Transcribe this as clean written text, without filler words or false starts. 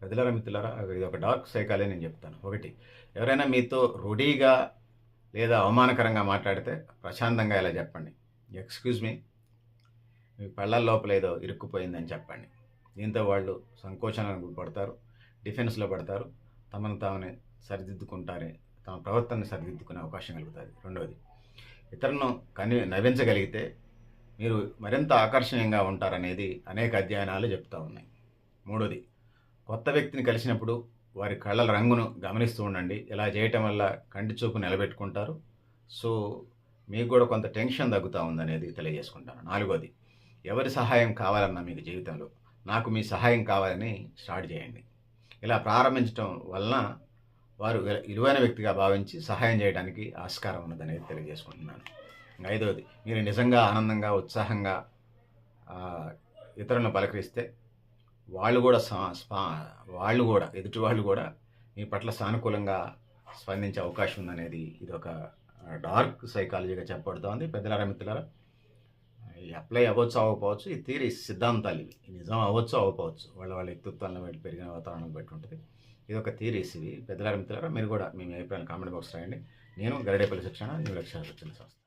ప్రజలారా మిత్రులారా, ఇది ఒక డార్క్ సైకాలజీ నేను చెప్తాను. ఒకటి, ఎవరైనా మీతో రూఢీగా లేదా అవమానకరంగా మాట్లాడితే ప్రశాంతంగా ఇలా చెప్పండి. ఎక్స్‌క్యూజ్ మీ, మీ పళ్ళ లోపల ఏదో ఇరుక్కుపోయిందని చెప్పండి. దీంతో వాళ్ళు సంకోచానికి పడతారు, డిఫెన్స్‌లో పడతారు. తమను తామని సరిదిద్దుకుంటారే, తమ ప్రవర్తనని సరిదిద్దుకునే అవకాశం కలుగుతుంది. రెండోది, ఇతరులను నవ్వించగలిగితే మీరు మరింత ఆకర్షణీయంగా ఉంటారనేది అనేక అధ్యయనాలు చెప్తా ఉన్నాయి. మూడోది, కొత్త వ్యక్తిని కలిసినప్పుడు వారి కళ్ళ రంగును గమనిస్తూ ఉండండి. ఇలా చేయటం వల్ల కంటి చూపు నిలబెట్టుకుంటారు. సో, మీకు కూడా కొంత టెన్షన్ తగ్గుతూ ఉందనేది తెలియజేసుకుంటాను. నాలుగోది, ఎవరి సహాయం కావాలన్నా మీకు జీవితంలో, నాకు మీ సహాయం కావాలని స్టార్ట్ చేయండి. ఇలా ప్రారంభించటం వలన వారు విలువైన వ్యక్తిగా భావించి సహాయం చేయడానికి ఆస్కారం ఉన్నదనేది తెలియజేసుకుంటున్నాను. ఐదవది, మీరు నిజంగా ఆనందంగా, ఉత్సాహంగా ఇతరులను పలకరిస్తే వాళ్ళు కూడా ఎదుటి వాళ్ళు కూడా మీ పట్ల సానుకూలంగా స్పందించే అవకాశం ఉందనేది ఇదొక డార్క్ సైకాలజీగా చెప్పబడుతోంది. పెద్దలారా మిత్రులారా, అప్లై అవ్వచ్చు అవ్వకపోవచ్చు, ఈ థియరీ సిద్ధాంతాలు ఇవి నిజం అవ్వచ్చు అవ్వకపోవచ్చు, వాళ్ళ వ్యక్తిత్వాలను బట్టి పెరిగిన వాతావరణం బట్టి ఉంటుంది. ఇది ఒక థియరీస్ ఇవి. పెద్దలారా మిత్రులారా, మీరు కూడా మీ అభిప్రాయాలు కామెంట్ బాక్స్ రాయండి. నేను గరిడేపల్లి శిక్షణ న్యూ లక్ష్యాలు వచ్చిన సంస్థ.